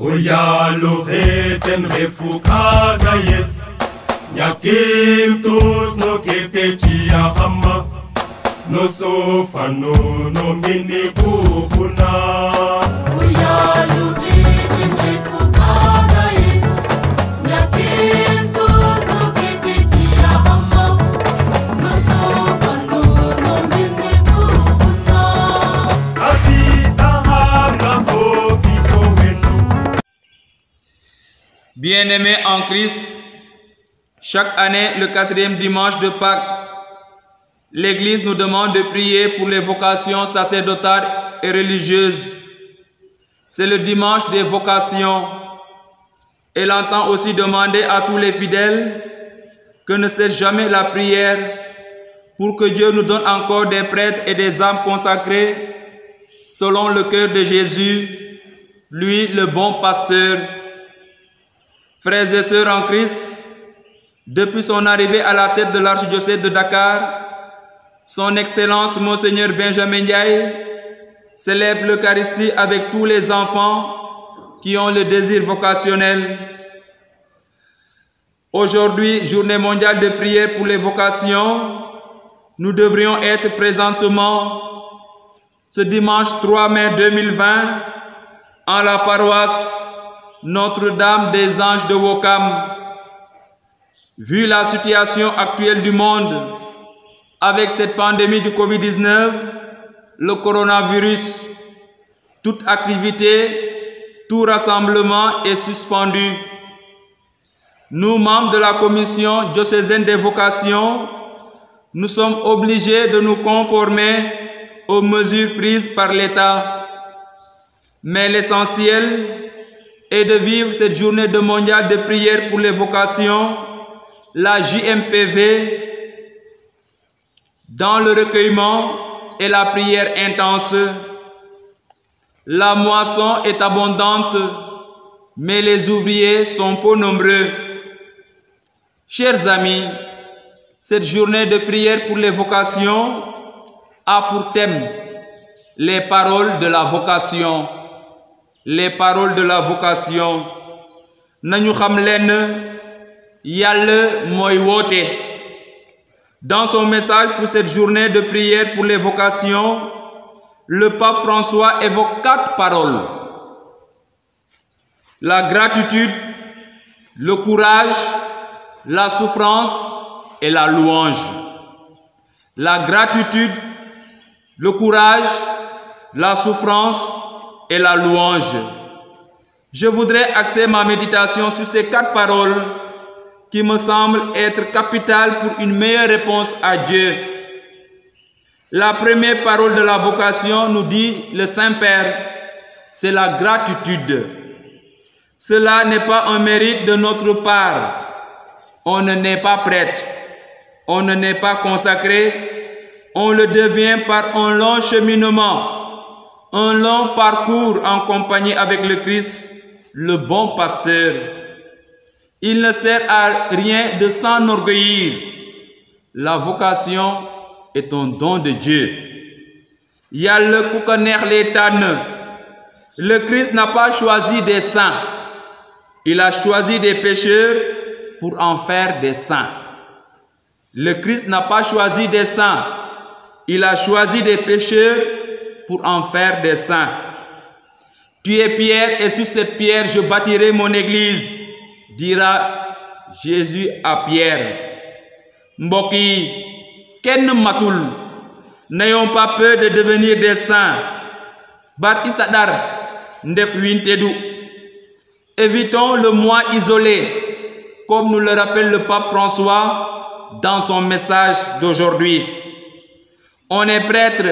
Oyalo reten refukaga yes Nyakintus no kete chia hama No sofa no mini bubuna Oyalo reten refukaga yes Nyakintus no kete chia hama No sofa no mini bubuna Atisa hanga kofi kowenu. Bien-aimés en Christ, chaque année, le 4e dimanche de Pâques, l'Église nous demande de prier pour les vocations sacerdotales et religieuses. C'est le dimanche des vocations. Elle entend aussi demander à tous les fidèles que ne cesse jamais la prière pour que Dieu nous donne encore des prêtres et des âmes consacrées selon le cœur de Jésus, lui le bon pasteur. Frères et sœurs en Christ, depuis son arrivée à la tête de l'archidiocèse de Dakar, son Excellence Monseigneur Benjamin Ndiaye célèbre l'Eucharistie avec tous les enfants qui ont le désir vocationnel. Aujourd'hui, journée mondiale de prière pour les vocations, nous devrions être présentement ce dimanche 3 mai 2020 en la paroisse Notre-Dame des Anges de Ouakam. Vu la situation actuelle du monde, avec cette pandémie du Covid-19, le coronavirus, toute activité, tout rassemblement est suspendu. Nous, membres de la commission diocésaine des vocations, nous sommes obligés de nous conformer aux mesures prises par l'État. Mais l'essentiel est de vivre cette journée mondiale de prière pour les vocations, la JMPV, dans le recueillement et la prière intense. La moisson est abondante, mais les ouvriers sont peu nombreux. Chers amis, cette journée de prière pour les vocations a pour thème les paroles de la vocation. Les paroles de la vocation. Nañu xam len Yalla moy wote. Dans son message pour cette journée de prière pour les vocations, le pape François évoque 4 paroles. La gratitude, le courage, la souffrance et la louange. La gratitude, le courage, la souffrance et la louange. Je voudrais axer ma méditation sur ces 4 paroles qui me semblent être capitales pour une meilleure réponse à Dieu. La première parole de la vocation, nous dit le Saint-Père, c'est la gratitude. Cela n'est pas un mérite de notre part. On ne n'est pas prêtre, on ne n'est pas consacré, on le devient par un long cheminement, un long parcours en compagnie avec le Christ, le bon pasteur. Il ne sert à rien de s'enorgueillir. La vocation est un don de Dieu. Yalla ku ko neex lay tànn. Le Christ n'a pas choisi des saints. Il a choisi des pécheurs pour en faire des saints. Le Christ n'a pas choisi des saints. Il a choisi des pécheurs pour en faire des saints. Tu es pierre et sur cette pierre je bâtirai mon église, dira Jésus à Pierre. Mbokk yi, kenn matul, n'ayons pas peur de devenir des saints. Bar isadar ndef wintedu. Évitons le moi isolé, comme nous le rappelle le pape François dans son message d'aujourd'hui. On est prêtre,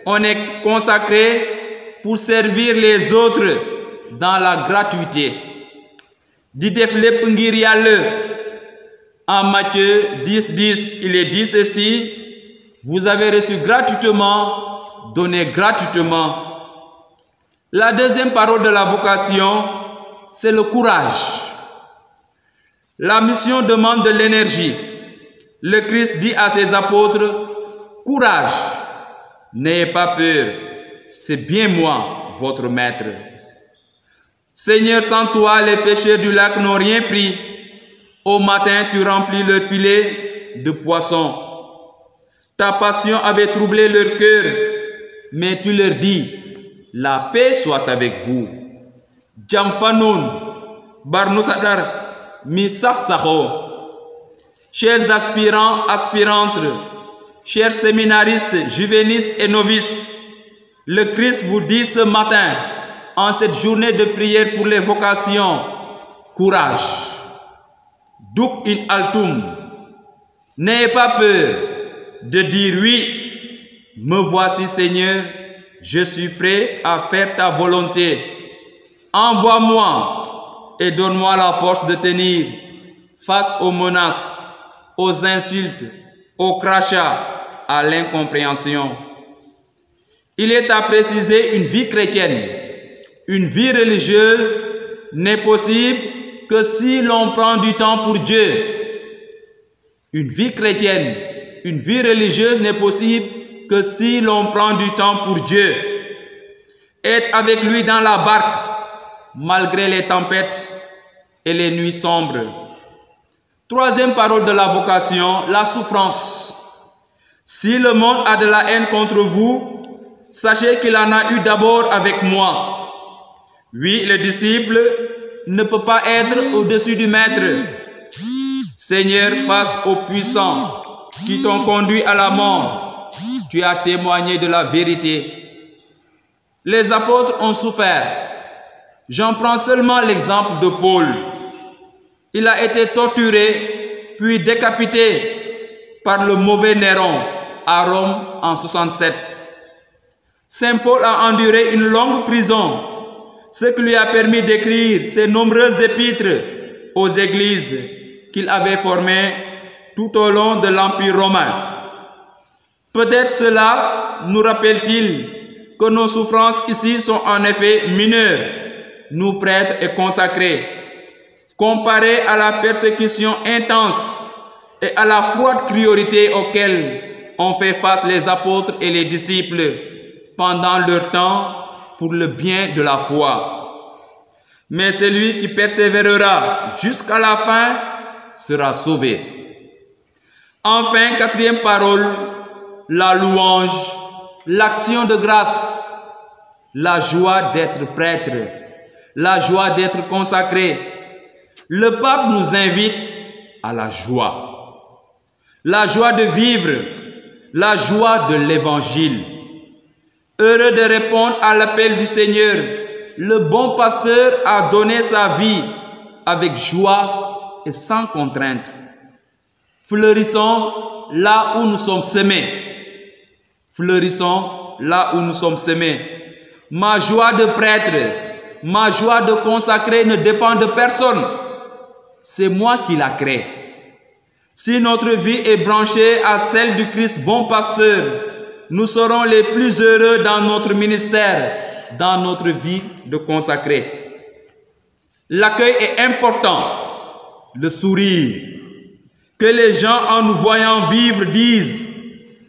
on est consacré pour servir les autres dans la gratuité. Di def lépp ngir Yàlla. En Matthieu 10:10, il est dit ceci: vous avez reçu gratuitement, donnez gratuitement. La deuxième parole de la vocation, c'est le courage. La mission demande de l'énergie. Le Christ dit à ses apôtres: courage, n'ayez pas peur, c'est bien moi, votre maître. Seigneur, sans toi, les pêcheurs du lac n'ont rien pris. Au matin, tu remplis leur filet de poissons. Ta passion avait troublé leur cœur, mais tu leur dis, la paix soit avec vous. Jamfanoun, Barnousadar, Misaksaho. Chers aspirants, aspirantes, chers séminaristes, juvénistes et novices, le Christ vous dit ce matin, en cette journée de prière pour les vocations, courage. Duk in altum. N'ayez pas peur de dire oui. Me voici, Seigneur, je suis prêt à faire ta volonté. Envoie-moi et donne-moi la force de tenir face aux menaces, aux insultes, aux crachats, à l'incompréhension. Il est à préciser une vie chrétienne, une vie religieuse n'est possible que si l'on prend du temps pour Dieu. Une vie chrétienne, une vie religieuse n'est possible que si l'on prend du temps pour Dieu. Être avec lui dans la barque, malgré les tempêtes et les nuits sombres. Troisième parole de la vocation, la souffrance. Si le monde a de la haine contre vous, sachez qu'il en a eu d'abord avec moi. Oui, le disciple ne peut pas être au-dessus du maître. Seigneur, face aux puissants qui t'ont conduit à la mort, tu as témoigné de la vérité. Les apôtres ont souffert. J'en prends seulement l'exemple de Paul. Il a été torturé, puis décapité par le mauvais Néron à Rome en 67. Saint Paul a enduré une longue prison, ce qui lui a permis d'écrire ses nombreuses épîtres aux églises qu'il avait formées tout au long de l'Empire romain. Peut-être cela nous rappelle-t-il que nos souffrances ici sont en effet mineures, nous prêtres et consacrés, comparées à la persécution intense et à la froide priorité auxquelles ont fait face les apôtres et les disciples pendant leur temps pour le bien de la foi. Mais celui qui persévérera jusqu'à la fin sera sauvé. Enfin, quatrième parole, la louange, l'action de grâce, la joie d'être prêtre, la joie d'être consacré. Le pape nous invite à la joie de vivre, la joie de l'évangile. Heureux de répondre à l'appel du Seigneur, le bon pasteur a donné sa vie avec joie et sans contrainte. Fleurissons là où nous sommes semés. Fleurissons là où nous sommes semés. Ma joie de prêtre, ma joie de consacré ne dépend de personne. C'est moi qui la crée. Si notre vie est branchée à celle du Christ bon pasteur, nous serons les plus heureux dans notre ministère, dans notre vie de consacré. L'accueil est important, le sourire. Que les gens en nous voyant vivre disent,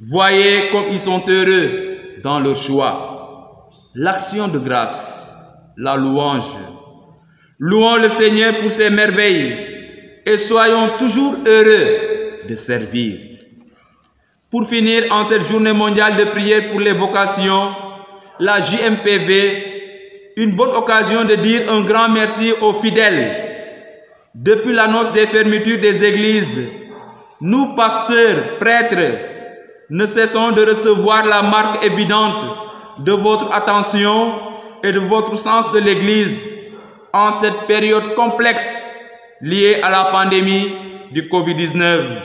voyez comme ils sont heureux dans leur choix. L'action de grâce, la louange. Louons le Seigneur pour ses merveilles et soyons toujours heureux de servir. Pour finir, en cette journée mondiale de prière pour les vocations, la JMPV, une bonne occasion de dire un grand merci aux fidèles. Depuis l'annonce des fermetures des églises, nous, pasteurs, prêtres, ne cessons de recevoir la marque évidente de votre attention et de votre sens de l'Église en cette période complexe liée à la pandémie du Covid-19.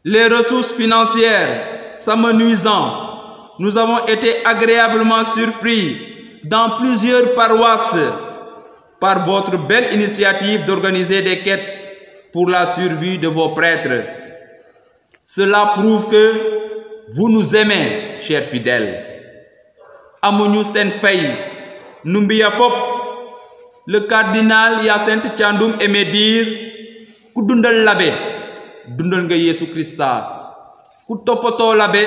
Les ressources financières s'amenuisant, nous avons été agréablement surpris dans plusieurs paroisses par votre belle initiative d'organiser des quêtes pour la survie de vos prêtres. Cela prouve que vous nous aimez, chers fidèles. Amougnou Sen Faye, Numbia Fop, le cardinal Hyacinthe Thiandoum aimait dire ku dundal l'abbé, dundal nga Yesu Christa. Ku topoto l'abbé,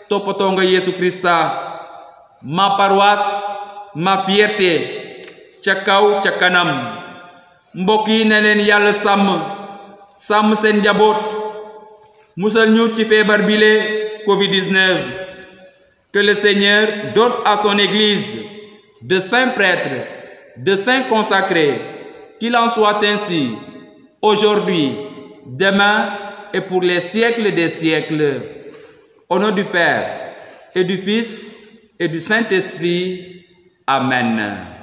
topoto nga Yesu Christa. Ma paroisse, ma fierté, ca kaw ca kanam mbokk yi ne leen yàlla sàmm seen njaboot musal ñu ci feebar bile Covid-19. Que le Seigneur donne à son Église de saints prêtres, de saints consacrés, qu'il en soit ainsi aujourd'hui, demain et pour les siècles des siècles. Au nom du Père et du Fils et du Saint-Esprit. Amen.